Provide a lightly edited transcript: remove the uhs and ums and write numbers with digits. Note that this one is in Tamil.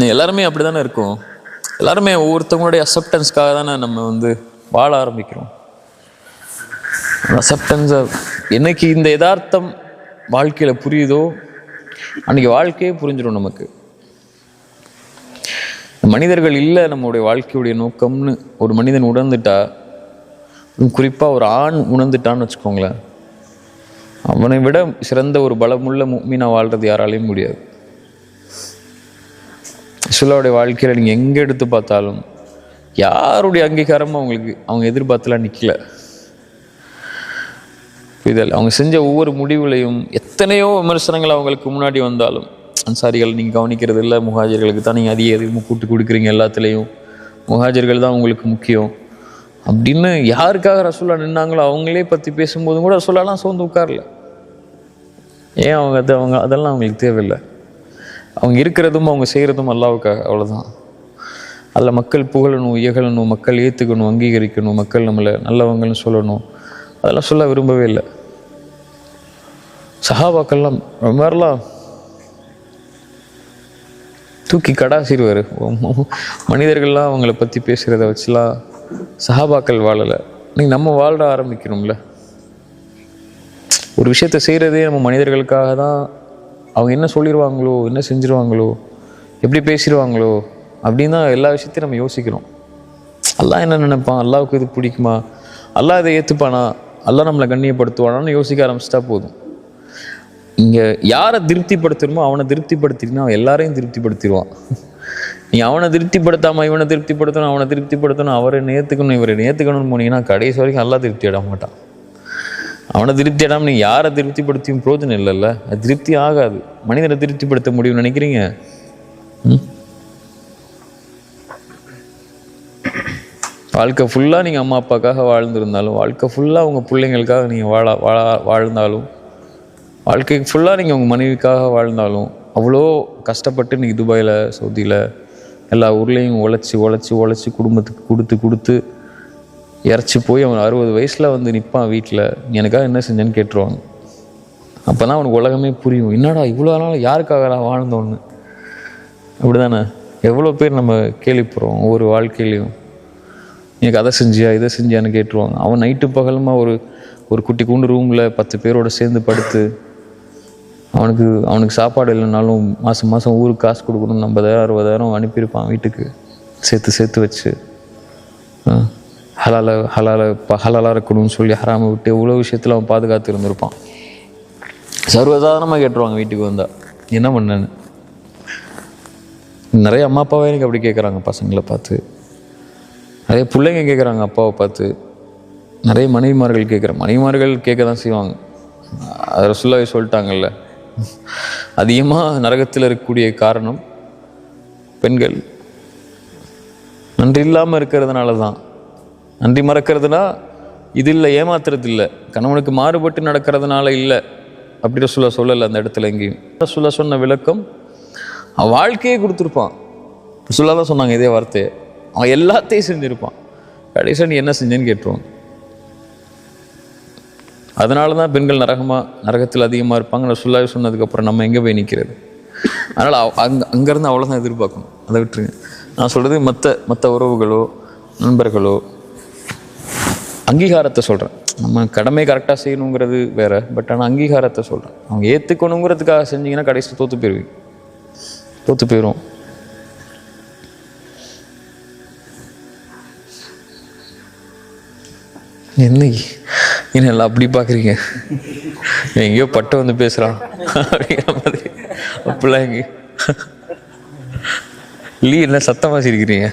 எல்லாருமே அப்படி தானே இருக்கும். எல்லாருமே ஒவ்வொருத்தவங்களுடைய அக்செப்டன்ஸ்க்காக தானே நம்ம வாழ ஆரம்பிக்கிறோம். அக்செப்டன்ஸை என்னைக்கு இந்த யதார்த்தம் வாழ்க்கையில் புரியுதோ அன்றைக்கி வாழ்க்கையே புரிஞ்சிடும் நமக்கு. மனிதர்கள் இல்லை நம்முடைய வாழ்க்கையுடைய நோக்கம்னு ஒரு மனிதன் உணர்ந்துட்டா, குறிப்பாக ஒரு ஆண் உணர்ந்துட்டான்னு வச்சுக்கோங்களேன், அவனை விட சிறந்த ஒரு பலமுள்ள முஃமினா வாழ்கிறது யாராலையும் முடியாது. ரசூலுல்லாஹ்வுடைய வாழ்க்கையில் நீங்கள் எங்கே எடுத்து பார்த்தாலும் யாருடைய அங்கீகாரமும் அவங்க எதிர்பார்த்துலாம் நிற்கல. இதில் அவங்க செஞ்ச ஒவ்வொரு முடிவுலையும் எத்தனையோ விமர்சனங்கள் அவங்களுக்கு முன்னாடி வந்தாலும், அன்சாரிகள் நீங்கள் கவனிக்கிறது இல்லை, முஹாஜிர்களுக்கு தான் நீங்கள் அதிகமாக கூட்டு கொடுக்குறீங்க, எல்லாத்துலேயும் முஹாஜிர்கள் தான் உங்களுக்கு முக்கியம் அப்படின்னு யாருக்காக ரசூலுல்லாஹ் நின்னாங்களோ அவங்களே பற்றி பேசும்போதும் கூட ரசூலுல்லாஹ்லாம் சோர்ந்து உட்காரல. ஏன் அவங்க அதெல்லாம் அவங்களுக்கு தேவையில்லை. அவங்க இருக்கிறதும் அவங்க செய்கிறதும் அல்லாஹ்வுக்காக, அவ்வளோதான். அதில் மக்கள் புகழணும், இகழணும், மக்கள் ஏற்றுக்கணும், அங்கீகரிக்கணும், மக்கள் நம்மளை நல்லவங்கள்னு சொல்லணும், அதெல்லாம் சொல்ல விரும்பவே இல்லை. சஹாபாக்கள்லாம் ரொம்பலாம் தூக்கி கடாசிடுவார். மனிதர்கள்லாம் அவங்கள பற்றி பேசுகிறத வச்சுலாம் சஹாபாக்கள் வாழலை. நீங்கள் நம்ம வாழ ஆரம்பிக்கணும்ல. ஒரு விஷயத்தை செய்கிறதே நம்ம மனிதர்களுக்காக தான். அவங்க என்ன சொல்லிடுவாங்களோ, என்ன செஞ்சிருவாங்களோ, எப்படி பேசிடுவாங்களோ அப்படின்னு தான் எல்லா விஷயத்தையும் நம்ம யோசிக்கிறோம். அல்லாஹ் என்ன நினைப்பான், அல்லாஹ்வுக்கு இது பிடிக்குமா, அல்லாஹ் இதை ஏற்றுப்பானா, அல்லாஹ் நம்மளை கண்ணியப்படுத்துவானான்னு யோசிக்க ஆரம்பிச்சிட்டா போதும். இங்கே யாரை திருப்திப்படுத்தணுமோ அவனை திருப்திப்படுத்தினா அவன் எல்லாரையும் திருப்திப்படுத்திடுவான். நீ அவனை திருப்திப்படுத்தாமல் இவனை திருப்திப்படுத்தணும், அவனை திருப்திப்படுத்தணும், அவரை நேர்த்துக்கணும், இவரை நேர்த்துக்கணும்னு போனீங்கன்னா கடைசி வரைக்கும் அல்லாஹ் திருப்தி அட மாட்டான். அவனை திருப்தி அடாமல் நீ யாரை திருப்திப்படுத்தியும் பிரோஜனம் இல்லைல்ல, அது திருப்தி ஆகாது. மனிதனை திருப்திப்படுத்த முடியும்னு நினைக்கிறீங்க? வாழ்க்கை ஃபுல்லாக நீங்கள் அம்மா அப்பாக்காக வாழ்ந்துருந்தாலும், வாழ்க்கை ஃபுல்லாக உங்கள் பிள்ளைங்களுக்காக நீங்கள் வாழ்ந்தாலும், வாழ்க்கைக்கு ஃபுல்லாக நீங்கள் உங்கள் மனைவிக்காக வாழ்ந்தாலும், அவ்வளோ கஷ்டப்பட்டு நீங்கள் துபாயில், சவுதியில், எல்லா ஊர்லேயும் உழைச்சி குடும்பத்துக்கு கொடுத்து இறச்சி போய் அவன் 60 வயசில் நிற்பான் வீட்டில், எனக்காக என்ன செஞ்சேன்னு கேட்டுருவாங்க. அப்போ தான் அவனுக்கு உலகமே புரியும். என்னடா இவ்வளோ நாள் யாருக்காக வாழ்ந்தோன்னு. அப்படி தானே எவ்வளோ பேர் நம்ம கேள்விப்படுறோம். ஒவ்வொரு வாழ்க்கையிலையும் எனக்கு அதை செஞ்சியா இதை செஞ்சியான்னு கேட்டுருவாங்க. அவன் நைட்டு பகலுமா ஒரு குட்டி கூண்டு ரூமில் 10 பேரோடு சேர்ந்து படுத்து, அவனுக்கு சாப்பாடு இல்லைனாலும் மாதம் ஊருக்கு காசு கொடுக்கணும், 50,000 60,000 அனுப்பியிருப்பான் வீட்டுக்கு சேர்த்து வச்சு. ஹலாலாக இருக்கணும்னு சொல்லி ஹராமை விட்டு எவ்வளோ விஷயத்தில் அவன் பாதுகாத்து இருந்திருப்பான். சர்வசாதாரணமாக கேட்டுருவாங்க வீட்டுக்கு வந்தால் என்ன பண்ணேன்னு. நிறைய அம்மா அப்பாவே எனக்கு அப்படி கேட்குறாங்க பசங்களை பார்த்து, நிறைய பிள்ளைங்க கேட்குறாங்க அப்பாவை பார்த்து, நிறைய மனைவிமார்கள் கேட்க தான் செய்வாங்க. அதை ரசூலுல்லாஹ் சொல்லிட்டாங்கல்ல, அதிகமாக நரகத்தில் இருக்கக்கூடிய காரணம் பெண்கள் நன்றி இல்லாமல் இருக்கிறதுனால தான். நன்றி மறக்கிறதுனா இது இல்லை, ஏமாத்துறது இல்லை, கணவனுக்கு மாறுபட்டு நடக்கிறதுனால இல்லை அப்படி ரசூலுல்லாஹ் சொல்லலை அந்த இடத்துல. எங்கேயும் ரசூலுல்லாஹ் சொன்ன விளக்கம், அவன் வாழ்க்கையே கொடுத்துருப்பான். ரசூலுல்லாஹ் தான் சொன்னாங்க இதே வார்த்தையை, அவன் எல்லாத்தையும் செஞ்சுருப்பான், கடைசியாக நீ என்ன செஞ்சேன்னு கேட்டுருவான். அதனால தான் பெண்கள் நரகத்தில் அதிகமாக இருப்பாங்க ரசூலுல்லாஹ் சொன்னதுக்கப்புறம் நம்ம எங்கே போய் நிற்கிறது? அதனால் அங்கேருந்து அவ்வளோதான் எதிர்பார்க்கணும், அதை விட்டுருங்க. நான் சொல்கிறது மற்ற உறவுகளோ நண்பர்களோ அங்கீகாரத்தை சொல்கிறேன். நம்ம கடமை கரெக்டாக செய்யணுங்கிறது வேறு, பட் ஆனால் அங்கீகாரத்தை சொல்கிறேன். அவங்க ஏற்றுக்கணுங்கிறதுக்காக செஞ்சிங்கன்னா கடைசி தோற்று போயிடுவோம். என்ன எல்லாம் அப்படி பார்க்குறீங்க, எங்கேயோ பட்டு பேசுகிறான் அப்படிங்கிற மாதிரி. அப்படிலாம் எங்கே என்ன சத்தமாக சிரிக்கிறீங்க?